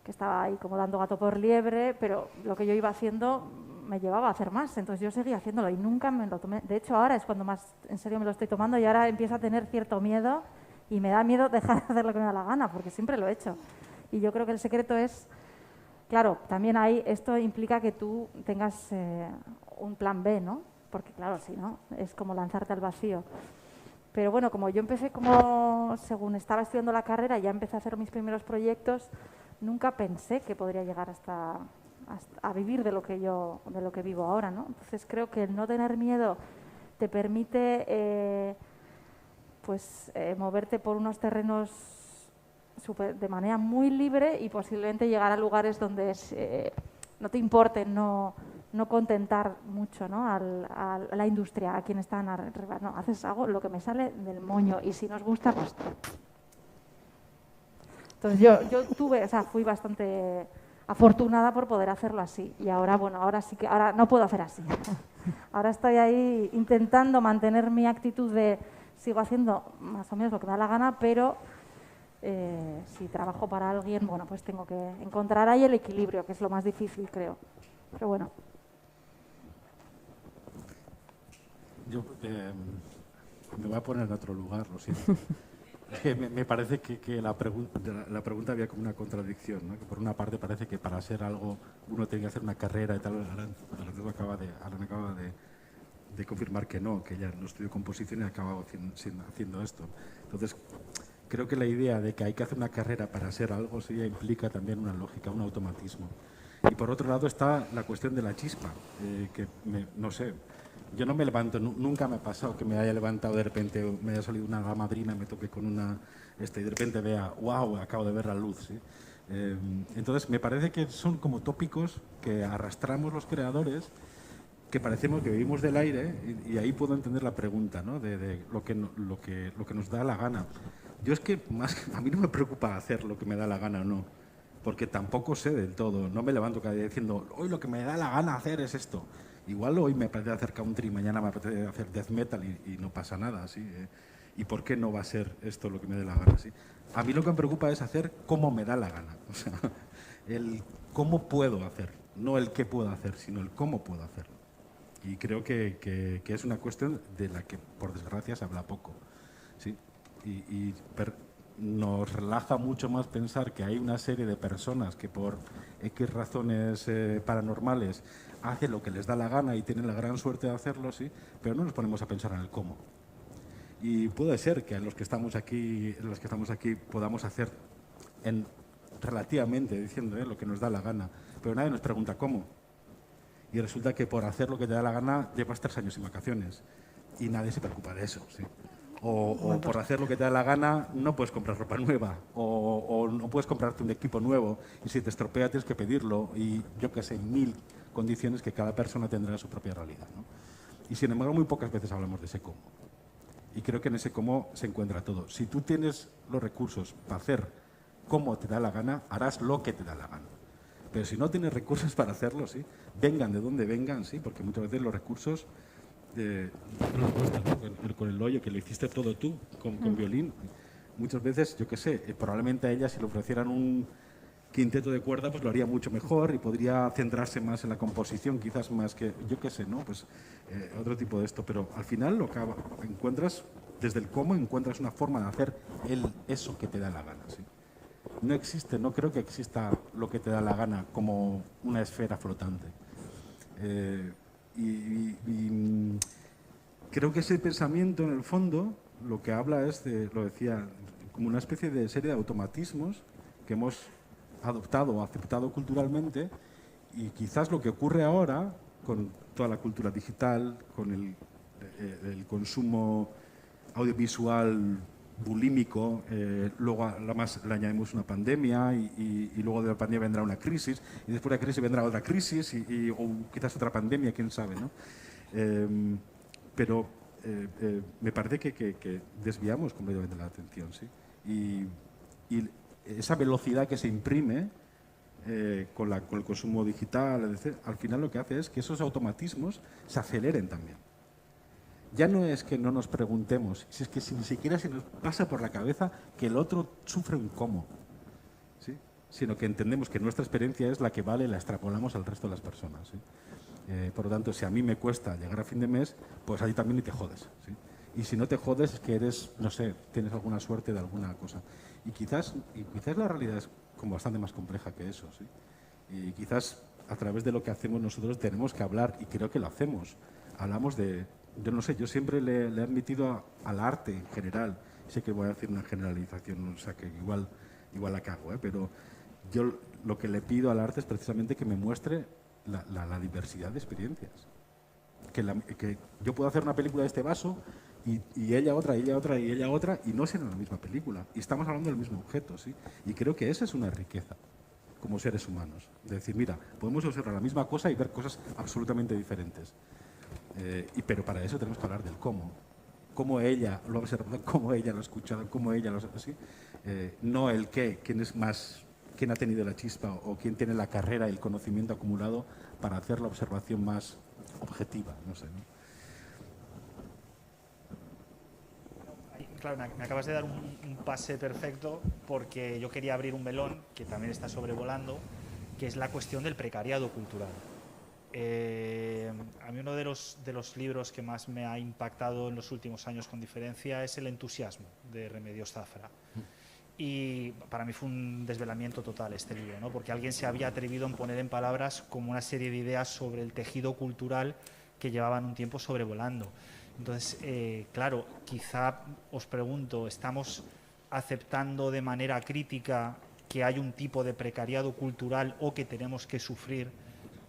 que estaba ahí como dando gato por liebre, pero lo que yo iba haciendo me llevaba a hacer más, entonces yo seguía haciéndolo y nunca me lo tomé. De hecho, ahora es cuando más en serio me lo estoy tomando y ahora empiezo a tener cierto miedo y me da miedo dejar de hacer lo que me da la gana, porque siempre lo he hecho. Y yo creo que el secreto es, claro, también esto implica que tú tengas un plan B, ¿no? Porque claro, si no, es como lanzarte al vacío. Pero bueno, como yo empecé según estaba estudiando la carrera, ya empecé a hacer mis primeros proyectos, nunca pensé que podría llegar hasta a vivir de lo que vivo ahora, ¿no? Entonces creo que el no tener miedo te permite moverte por unos terrenos de manera muy libre y posiblemente llegar a lugares donde no te importe no contentar mucho, ¿no? a la industria, a quien están arriba. No, hago lo que me sale del moño y si nos gusta, pues... Entonces yo fui bastante afortunada por poder hacerlo así y ahora no puedo hacer así. Ahora estoy ahí intentando mantener mi actitud de sigo haciendo más o menos lo que me da la gana, pero si trabajo para alguien, bueno, pues tengo que encontrar ahí el equilibrio, que es lo más difícil, creo. Pero bueno. Yo me voy a poner en otro lugar, lo siento. Es que me parece que la pregunta había como una contradicción, ¿no? Que por una parte parece que para ser algo uno tiene que hacer una carrera y tal. Alan acaba de confirmar que no, que ella no estudió composición y ha acabado haciendo esto. Entonces, creo que la idea de que hay que hacer una carrera para ser algo sí implica también una lógica, un automatismo. Y por otro lado está la cuestión de la chispa, no sé. Yo no me levanto, nunca me ha pasado que me haya levantado de repente, me haya salido una madrina, me toque con una, y de repente vea, wow, acabo de ver la luz, ¿sí? Entonces me parece que son como tópicos que arrastramos los creadores, que parecemos que vivimos del aire, y ahí puedo entender la pregunta, ¿no? de lo que nos da la gana. Yo es que a mí no me preocupa hacer lo que me da la gana o no, porque tampoco sé del todo, no me levanto cada día diciendo, hoy lo que me da la gana hacer es esto. Igual hoy me apetece hacer country, mañana me apetece hacer death metal y no pasa nada, ¿sí? ¿Y por qué no va a ser esto lo que me dé la gana? ¿sí? A mí lo que me preocupa es hacer cómo me da la gana. O sea, el cómo puedo hacer, no el qué puedo hacer, sino el cómo puedo hacerlo. Y creo que es una cuestión de la que, por desgracia, se habla poco. ¿sí? Nos relaja mucho más pensar que hay una serie de personas que por X razones paranormales hacen lo que les da la gana y tienen la gran suerte de hacerlo, sí, pero no nos ponemos a pensar en el cómo. Y puede ser que los que estamos aquí podamos hacer relativamente diciendo lo que nos da la gana, pero nadie nos pregunta cómo. Y resulta que por hacer lo que te da la gana llevas 3 años sin vacaciones y nadie se preocupa de eso, sí. O por hacer lo que te da la gana no puedes comprar ropa nueva o no puedes comprarte un equipo nuevo y si te estropea tienes que pedirlo y yo qué sé, 1000 condiciones que cada persona tendrá en su propia realidad, ¿no? Y sin embargo muy pocas veces hablamos de ese cómo. Y creo que en ese cómo se encuentra todo. Si tú tienes los recursos para hacer como te da la gana, harás lo que te da la gana. Pero si no tienes recursos para hacerlo, ¿sí? Vengan de donde vengan, ¿sí? Porque muchas veces los recursos con el hoyo que lo hiciste todo tú, con violín. Muchas veces, yo qué sé, probablemente a ella si le ofrecieran quinteto de cuerda pues lo haría mucho mejor y podría centrarse más en la composición, quizás más que, yo qué sé, ¿no? Pues otro tipo de esto, pero al final lo que encuentras, desde el cómo encuentras una forma de hacer eso que te da la gana, ¿sí? No existe, no creo que exista lo que te da la gana como una esfera flotante. Creo que ese pensamiento, en el fondo, lo que habla es de, lo decía, como una especie de serie de automatismos que hemos adoptado o aceptado culturalmente, y quizás lo que ocurre ahora con toda la cultura digital, con el consumo audiovisual bulímico, luego le añadimos una pandemia y luego de la pandemia vendrá una crisis y después de la crisis vendrá otra crisis o quizás otra pandemia, quién sabe, ¿no? Pero me parece que desviamos completamente la atención, ¿sí? Y esa velocidad que se imprime con el consumo digital, etc., al final lo que hace es que esos automatismos se aceleren también. Ya no es que no nos preguntemos, es que ni siquiera se nos pasa por la cabeza que el otro sufre un cómo, ¿sí? Sino que entendemos que nuestra experiencia es la que vale y la extrapolamos al resto de las personas, ¿sí? Por lo tanto, si a mí me cuesta llegar a fin de mes, pues a ti también y te jodes, ¿sí? Y si no te jodes es que eres, no sé, tienes alguna suerte de alguna cosa. Y quizás la realidad es como bastante más compleja que eso, ¿sí? Y quizás a través de lo que hacemos nosotros tenemos que hablar, y creo que lo hacemos. Hablamos de, yo no sé, yo siempre le he admitido al arte en general, sé que voy a decir una generalización, o sea que igual la cago, pero yo lo que le pido al arte es precisamente que me muestre la diversidad de experiencias. Que yo puedo hacer una película de este vaso y ella otra, y ella otra, y ella otra, y no será la misma película. Y estamos hablando del mismo objeto, ¿sí? Y creo que esa es una riqueza como seres humanos. De decir, mira, podemos observar la misma cosa y ver cosas absolutamente diferentes. Pero para eso tenemos que hablar del cómo. Cómo ella lo ha observado, cómo ella lo ha escuchado, cómo ella lo ha... ¿sí? No el qué, quién ha tenido la chispa o quién tiene la carrera y el conocimiento acumulado para hacer la observación más objetiva, no sé, ¿no? Claro, me acabas de dar un pase perfecto, porque yo quería abrir un melón que también está sobrevolando, que es la cuestión del precariado cultural. A mí uno de los libros que más me ha impactado en los últimos años con diferencia es El entusiasmo, de Remedios Zafra. Y para mí fue un desvelamiento total este libro, ¿no? Porque alguien se había atrevido a poner en palabras como una serie de ideas sobre el tejido cultural que llevaban un tiempo sobrevolando. Entonces, claro, quizá os pregunto, ¿estamos aceptando de manera crítica que hay un tipo de precariado cultural o que tenemos que sufrir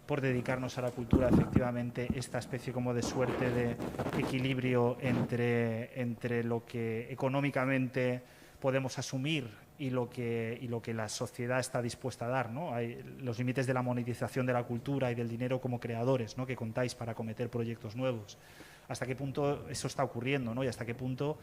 por dedicarnos a la cultura, efectivamente, esta especie como de suerte de equilibrio entre lo que económicamente podemos asumir y lo que la sociedad está dispuesta a dar, ¿no? Hay los límites de la monetización de la cultura y del dinero como creadores, ¿no?, que contáis para acometer proyectos nuevos. ¿Hasta qué punto eso está ocurriendo, ¿no? Y hasta qué punto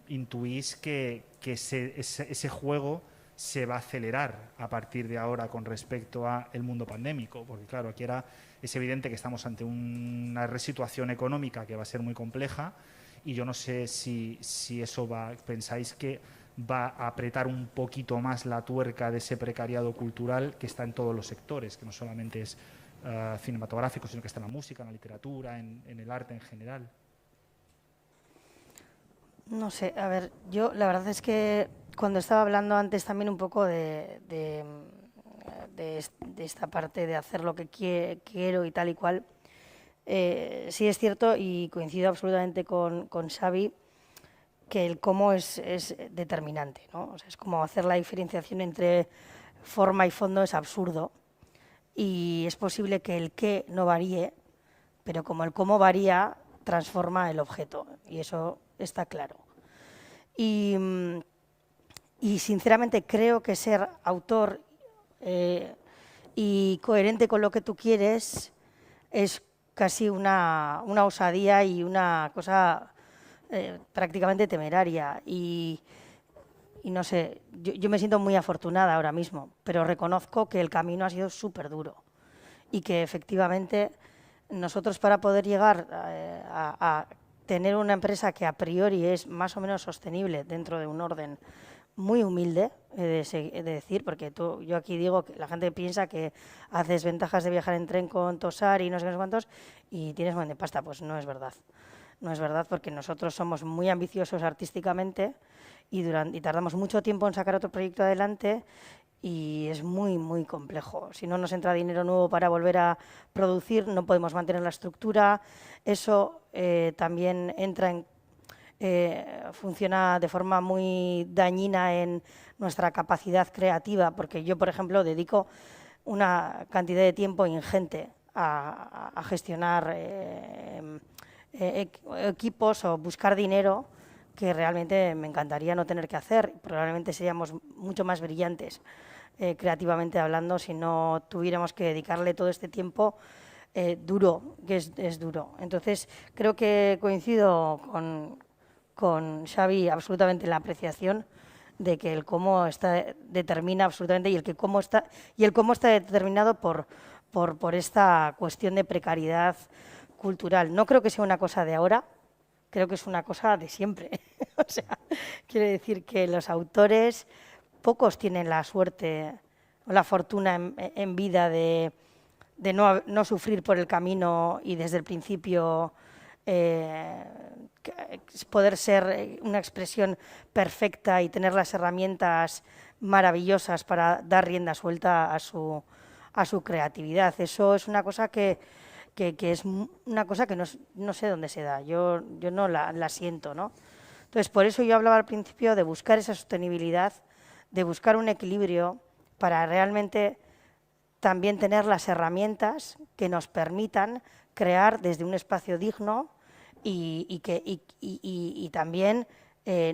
intuís que ese juego se va a acelerar a partir de ahora con respecto al mundo pandémico? Porque claro, aquí es evidente que estamos ante una situación económica que va a ser muy compleja, y yo no sé si eso pensáis que va a apretar un poquito más la tuerca de ese precariado cultural que está en todos los sectores, que no solamente es cinematográfico, sino que está en la música, en la literatura, en el arte en general. No sé, a ver, yo la verdad es que cuando estaba hablando antes también un poco de esta parte de hacer lo que quiero y tal y cual, sí es cierto, y coincido absolutamente con Xavi, que el cómo es determinante, ¿no? O sea, es como hacer la diferenciación entre forma y fondo es absurdo, y es posible que el qué no varíe, pero como el cómo varía, transforma el objeto, y eso está claro. Y sinceramente creo que ser autor y coherente con lo que tú quieres es casi una osadía y una cosa prácticamente temeraria. Y no sé, yo me siento muy afortunada ahora mismo, pero reconozco que el camino ha sido súper duro y que efectivamente nosotros, para poder llegar a tener una empresa que a priori es más o menos sostenible dentro de un orden muy humilde, he de decir, porque yo aquí digo que la gente piensa que haces ventajas de viajar en tren con Tosar y no sé qué cuántos y tienes buen de pasta. Pues no es verdad. No es verdad, porque nosotros somos muy ambiciosos artísticamente y tardamos mucho tiempo en sacar otro proyecto adelante y es muy, muy complejo. Si no nos entra dinero nuevo para volver a producir, no podemos mantener la estructura. Eso también funciona de forma muy dañina en nuestra capacidad creativa, porque yo, por ejemplo, dedico una cantidad de tiempo ingente a gestionar equipos o buscar dinero que realmente me encantaría no tener que hacer. Probablemente seríamos mucho más brillantes creativamente hablando si no tuviéramos que dedicarle todo este tiempo duro, que es duro. Entonces, creo que coincido con Xavi absolutamente en la apreciación de que el cómo determina absolutamente y el cómo está determinado por esta cuestión de precariedad cultural. No creo que sea una cosa de ahora, creo que es una cosa de siempre. O sea, quiere decir que los autores, pocos tienen la suerte o la fortuna en vida de no sufrir por el camino y desde el principio poder ser una expresión perfecta y tener las herramientas maravillosas para dar rienda suelta a su creatividad. Eso es una cosa que es una cosa que no sé dónde se da, yo no la siento, ¿no? Entonces, por eso yo hablaba al principio de buscar esa sostenibilidad, de buscar un equilibrio para realmente también tener las herramientas que nos permitan crear desde un espacio digno y también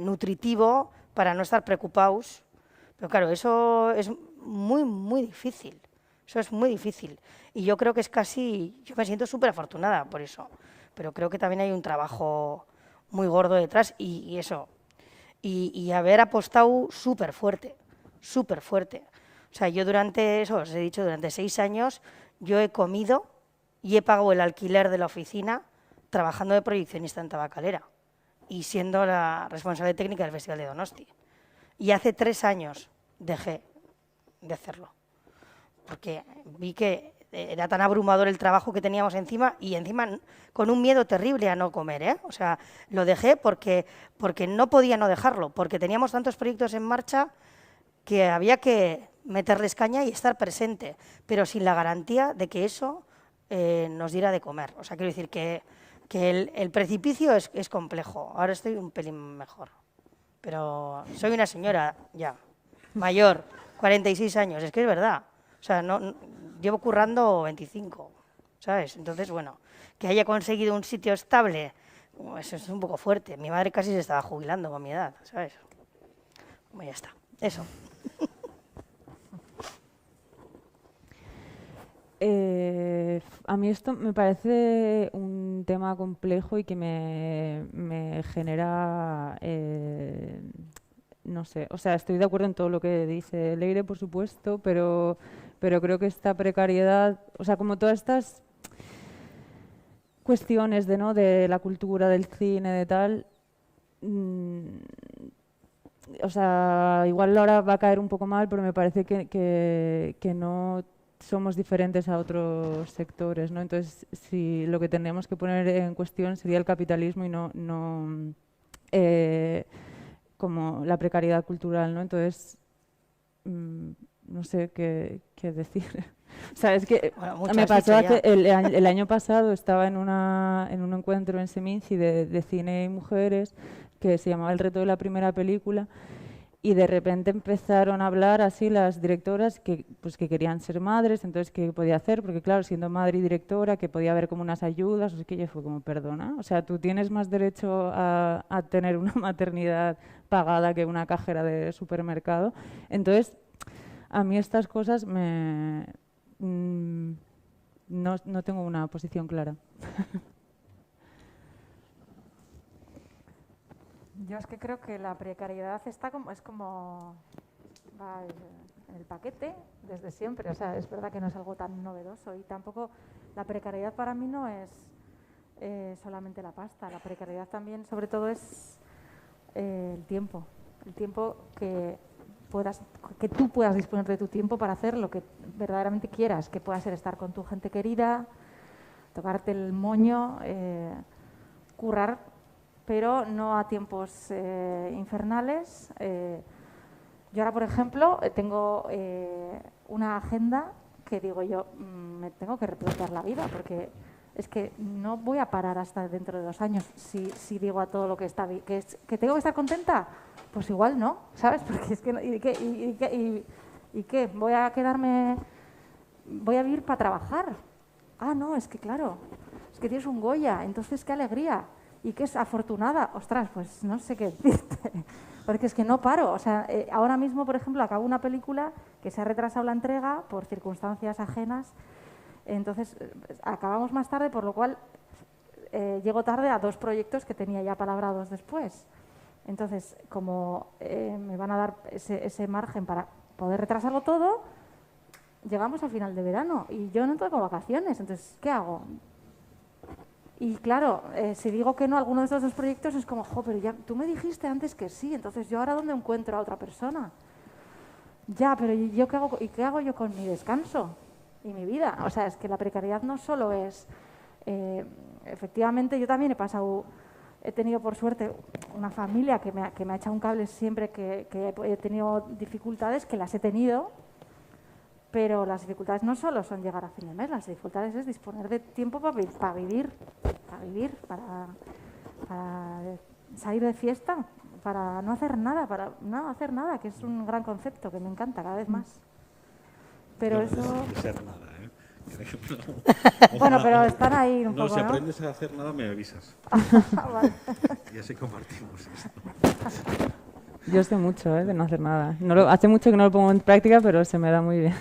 nutritivo para no estar preocupados. Pero claro, eso es muy, muy difícil. Eso es muy difícil. Y yo creo que yo me siento súper afortunada por eso. Pero creo que también hay un trabajo muy gordo detrás y eso. Y haber apostado súper fuerte, súper fuerte. O sea, yo os he dicho, durante 6 años yo he comido y he pagado el alquiler de la oficina trabajando de proyeccionista en Tabacalera y siendo la responsable técnica del Festival de Donosti. Y hace 3 años dejé de hacerlo, porque vi que era tan abrumador el trabajo que teníamos encima y encima con un miedo terrible a no comer, ¿eh? O sea, lo dejé porque no podía no dejarlo, porque teníamos tantos proyectos en marcha que había que meterles caña y estar presente, pero sin la garantía de que eso nos diera de comer. O sea, quiero decir que el precipicio es complejo. Ahora estoy un pelín mejor, pero soy una señora ya, mayor, 46 años, es que es verdad. O sea, llevo currando 25, ¿sabes? Entonces, bueno, que haya conseguido un sitio estable, eso es un poco fuerte. Mi madre casi se estaba jubilando con mi edad, ¿sabes? Bueno, ya está, eso. A mí esto me parece un tema complejo y que me genera, no sé, o sea, estoy de acuerdo en todo lo que dice Leire, por supuesto, pero creo que esta precariedad, o sea, como todas estas cuestiones de la cultura, del cine, de tal, o sea, igual ahora va a caer un poco mal, pero me parece que no somos diferentes a otros sectores, ¿no? Entonces, si lo que tenemos que poner en cuestión sería el capitalismo y no como la precariedad cultural, ¿no? Entonces, no sé qué decir. O sea, es que bueno, me pasó el año pasado, estaba en un encuentro en Seminci de cine y mujeres que se llamaba El reto de la primera película. Y de repente empezaron a hablar así las directoras que querían ser madres, entonces qué podía hacer, porque claro, siendo madre y directora, que podía haber como unas ayudas, o sea, que yo fue como, perdona, o sea, tú tienes más derecho a tener una maternidad pagada que una cajera de supermercado. Entonces, a mí estas cosas no tengo una posición clara. Yo es que creo que la precariedad es como va en el paquete desde siempre. O sea, es verdad que no es algo tan novedoso y tampoco la precariedad para mí no es solamente la pasta. La precariedad también, sobre todo, es el tiempo. el tiempo que tú puedas disponer de tu tiempo para hacer lo que verdaderamente quieras, que pueda ser estar con tu gente querida, tocarte el moño, currar, pero no a tiempos infernales. Yo ahora, por ejemplo, tengo una agenda que digo yo, me tengo que replantear la vida, porque es que no voy a parar hasta dentro de 2 años si digo a todo lo que está bien, que tengo que estar contenta, pues igual no, ¿sabes? Porque es que ¿y qué? Voy a vivir para trabajar. Ah, no, es que claro, es que tienes un Goya, entonces qué alegría. Y que es afortunada, ostras, pues no sé qué decirte, porque es que no paro. O sea, ahora mismo, por ejemplo, acabo una película que se ha retrasado la entrega por circunstancias ajenas. Entonces, acabamos más tarde, por lo cual llego tarde a 2 proyectos que tenía ya palabrados después. Entonces, como me van a dar ese margen para poder retrasarlo todo, llegamos al final de verano y yo no tengo vacaciones. Entonces, ¿qué hago? Y claro, si digo que no a alguno de esos 2 proyectos es como, pero ya tú me dijiste antes que sí, entonces yo ahora ¿dónde encuentro a otra persona? Ya, pero ¿yo qué hago? ¿Y qué hago yo con mi descanso y mi vida? O sea, es que la precariedad no solo es... efectivamente, yo también he tenido por suerte una familia que me ha echado un cable siempre que he tenido dificultades, que las he tenido, pero las dificultades no solo son llegar a fin de mes, las dificultades es disponer de tiempo para vivir, para salir de fiesta, para no hacer nada, que es un gran concepto que me encanta cada vez más. Pero no eso... necesitas hacer nada, ¿eh? Bueno, pero están ahí un no, poco, si ¿no? aprendes a hacer nada, me avisas. Vale. Y así compartimos esto. Yo sé mucho de no hacer nada. Hace mucho que no lo pongo en práctica, pero se me da muy bien.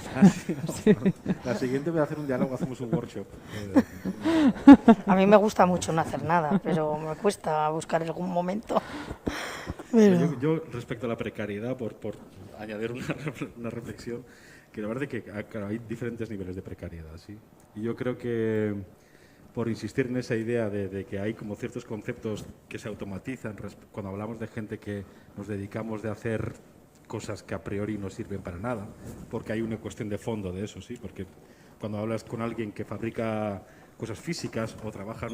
Sí. La siguiente voy a hacer un diálogo, hacemos un workshop. A mí me gusta mucho no hacer nada, pero me cuesta buscar algún momento. Pero... Yo respecto a la precariedad, por añadir una reflexión, que la verdad es que claro, hay diferentes niveles de precariedad, ¿sí? Y yo creo que por insistir en esa idea de que hay como ciertos conceptos que se automatizan cuando hablamos de gente que nos dedicamos de hacer cosas que a priori no sirven para nada, porque hay una cuestión de fondo de eso, ¿sí? Porque cuando hablas con alguien que fabrica cosas físicas o trabaja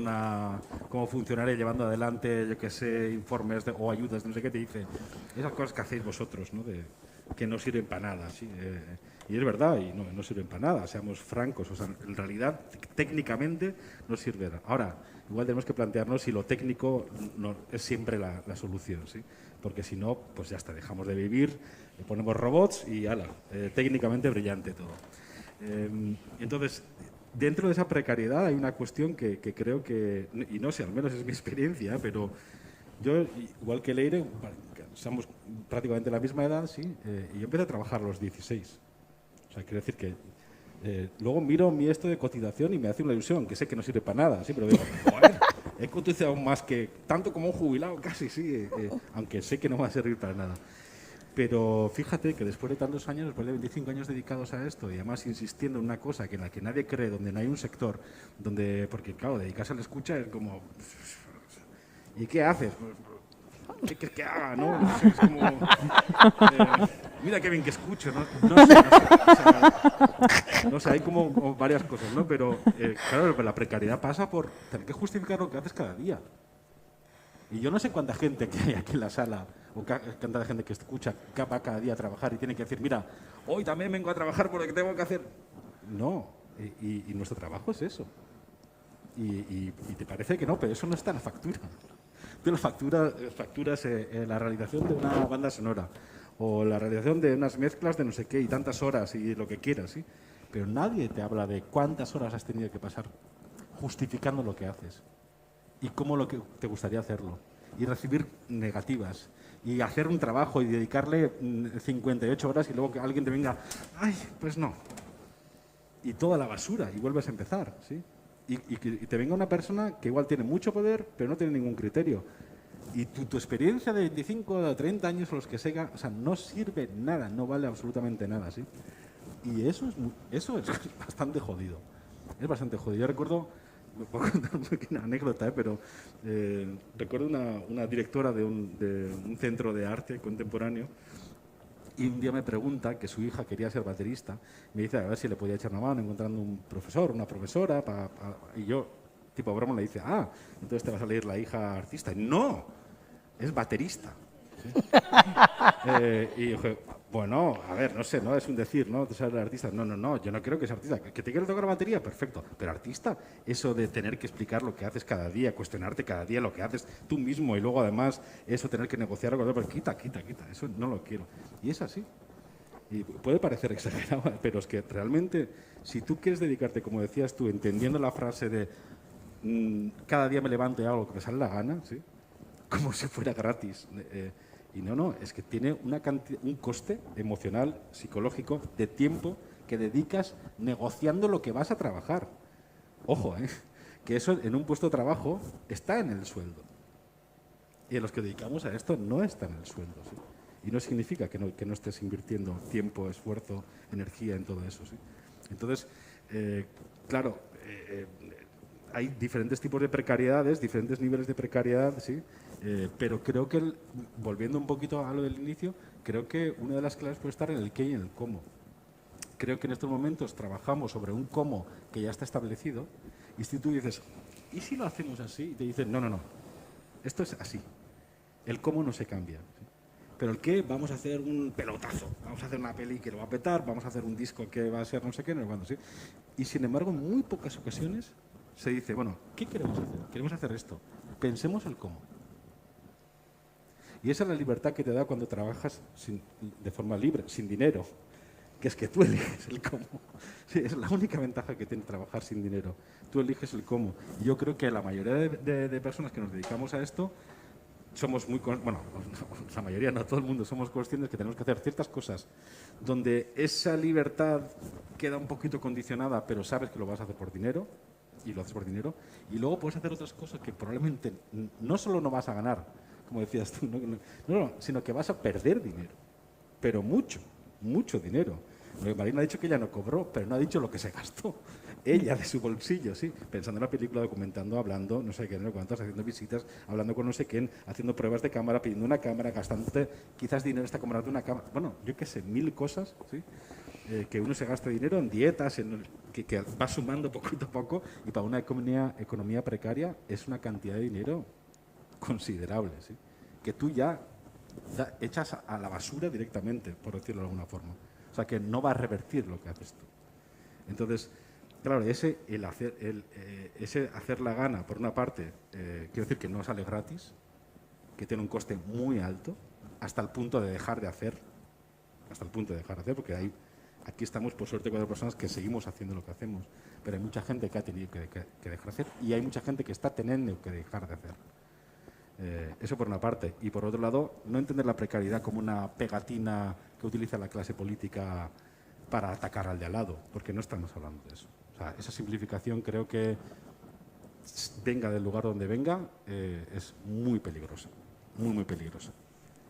como funcionario llevando adelante, yo que sé, informes o ayudas, no sé qué, te dice, esas cosas que hacéis vosotros, ¿no? Que no sirven para nada, ¿sí? Y es verdad, y no sirven para nada, seamos francos, o sea, en realidad técnicamente no sirve. Ahora, igual tenemos que plantearnos si lo técnico no es siempre la solución, ¿sí? Porque si no, pues ya está, dejamos de vivir, ponemos robots y ala, técnicamente brillante todo. Entonces, dentro de esa precariedad hay una cuestión que creo que, y no sé, al menos es mi experiencia, pero yo, igual que Leire, somos prácticamente la misma edad, sí, y yo empecé a trabajar a los 16. O sea, quiero decir que luego miro mi esto de cotización y me hace una ilusión, que sé que no sirve para nada, sí, pero digo, joder, he cotizado más que, tanto como un jubilado casi, sí, aunque sé que no va a servir para nada. Pero fíjate que después de tantos años, después de 25 años dedicados a esto y además insistiendo en una cosa en la que nadie cree, donde no hay un sector, porque claro, dedicarse a la escucha es como, ¿y qué haces? ¿Qué quieres que haga? ¿No? Es como, mira qué bien que escucho, ¿no? No sé, hay como varias cosas, ¿no? Pero claro, la precariedad pasa por tener que justificar lo que haces cada día. Y yo no sé cuánta gente que hay aquí en la sala, o cuánta gente que escucha, que va cada día a trabajar y tiene que decir, mira, hoy también vengo a trabajar por lo que tengo que hacer. No, y nuestro trabajo es eso. Y te parece que no, pero eso no está en la factura. Tú la facturas la realización de una banda sonora o la realización de unas mezclas de no sé qué y tantas horas y lo que quieras, ¿sí? Pero nadie te habla de cuántas horas has tenido que pasar justificando lo que haces y cómo lo que te gustaría hacerlo y recibir negativas y hacer un trabajo y dedicarle 58 horas y luego que alguien te venga, ay, pues no. Y toda la basura y vuelves a empezar, ¿sí? Y te venga una persona que igual tiene mucho poder, pero no tiene ningún criterio. Y tu experiencia de 25 o 30 años o los que sea, o sea, no sirve nada, no vale absolutamente nada, ¿sí? Y eso es bastante jodido. Es bastante jodido. Yo recuerdo me puedo contar una pequeña anécdota, pero recuerdo una directora de un centro de arte contemporáneo. Y un día me pregunta que su hija quería ser baterista. Me dice a ver si le podía echar una mano encontrando un profesor, una profesora. Y yo, tipo broma, le dice, entonces te va a salir la hija artista. No, es baterista. ¿Sí? Y yo dije, bueno, a ver, no sé, no es un decir, ¿no? Ser artista. No, yo no creo que sea artista. ¿Que te quiero tocar batería? Perfecto. Pero artista, eso de tener que explicar lo que haces cada día, cuestionarte cada día lo que haces tú mismo y luego además eso tener que negociar con otro, quita. Eso no lo quiero. Y es así. Y puede parecer exagerado, pero es que realmente, si tú quieres dedicarte, como decías tú, entendiendo la frase de cada día me levanto y hago lo que me sale la gana, ¿sí? Como si fuera gratis. Y no, es que tiene un coste emocional, psicológico, de tiempo que dedicas negociando lo que vas a trabajar. Ojo, que eso en un puesto de trabajo está en el sueldo. Y en los que dedicamos a esto no está en el sueldo. ¿Sí? Y no significa que no estés invirtiendo tiempo, esfuerzo, energía en todo eso. ¿Sí? Entonces, claro, hay diferentes tipos de precariedades, diferentes niveles de precariedad, ¿sí? Pero creo que, volviendo un poquito a lo del inicio, creo que una de las claves puede estar en el qué y en el cómo. Creo que en estos momentos trabajamos sobre un cómo que ya está establecido, y si tú dices, ¿y si lo hacemos así? Y te dicen, no, esto es así. El cómo no se cambia. ¿Sí? Pero el qué, vamos a hacer un pelotazo, vamos a hacer una peli que lo va a petar, vamos a hacer un disco que va a ser no sé qué, no sé cuándo, ¿sí? Y sin embargo, en muy pocas ocasiones se dice, bueno, ¿qué queremos hacer? Queremos hacer esto. Pensemos el cómo. Y esa es la libertad que te da cuando trabajas de forma libre, sin dinero, que es que tú eliges el cómo. Sí, es la única ventaja que tiene trabajar sin dinero. Tú eliges el cómo. Y yo creo que la mayoría de personas que nos dedicamos a esto somos la mayoría, no todo el mundo, somos conscientes que tenemos que hacer ciertas cosas donde esa libertad queda un poquito condicionada, pero sabes que lo vas a hacer por dinero, y lo haces por dinero, y luego puedes hacer otras cosas que probablemente no solo no vas a ganar, como decías tú, sino que vas a perder dinero, pero mucho dinero. Marina ha dicho que ella no cobró, pero no ha dicho lo que se gastó. Ella de su bolsillo, sí, pensando en la película, documentando, hablando, no sé qué, no sé cuántos, haciendo visitas, hablando con no sé quién, haciendo pruebas de cámara, pidiendo una cámara, gastándote quizás dinero hasta comprarte una cámara. Bueno, yo qué sé, 1000 cosas, ¿sí? Que uno se gasta dinero en dietas, que va sumando poquito a poco, y para una economía precaria es una cantidad de dinero considerable, ¿sí? Que tú ya echas a la basura directamente, por decirlo de alguna forma. O sea, que no va a revertir lo que haces tú. Entonces, claro, ese hacer la gana, por una parte, quiero decir que no sale gratis, que tiene un coste muy alto, hasta el punto de dejar de hacer, porque aquí estamos, por suerte, 4 personas que seguimos haciendo lo que hacemos, pero hay mucha gente que ha tenido que dejar de hacer, y hay mucha gente que está teniendo que dejar de hacer. Eso por una parte. Y por otro lado, no entender la precariedad como una pegatina que utiliza la clase política para atacar al de al lado, porque no estamos hablando de eso. O sea, esa simplificación, creo que venga del lugar donde venga, es muy peligrosa, muy peligrosa,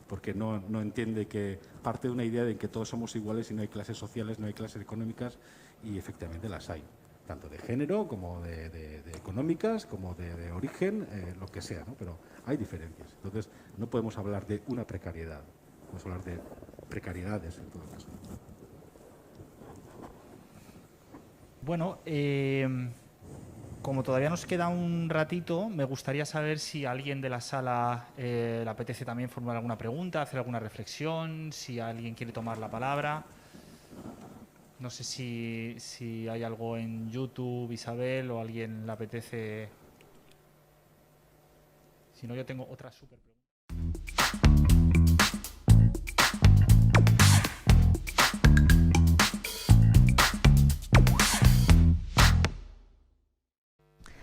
porque no entiende que parte de una idea de que todos somos iguales y no hay clases sociales, no hay clases económicas, y efectivamente las hay, tanto de género como de económicas, como de origen, lo que sea, ¿no? Pero hay diferencias. Entonces, no podemos hablar de una precariedad, podemos hablar de precariedades en todo caso. Bueno, como todavía nos queda un ratito, me gustaría saber si a alguien de la sala le apetece también formular alguna pregunta, hacer alguna reflexión, si alguien quiere tomar la palabra. No sé si hay algo en YouTube, Isabel, o a alguien le apetece. Si no, yo tengo otra súper pregunta.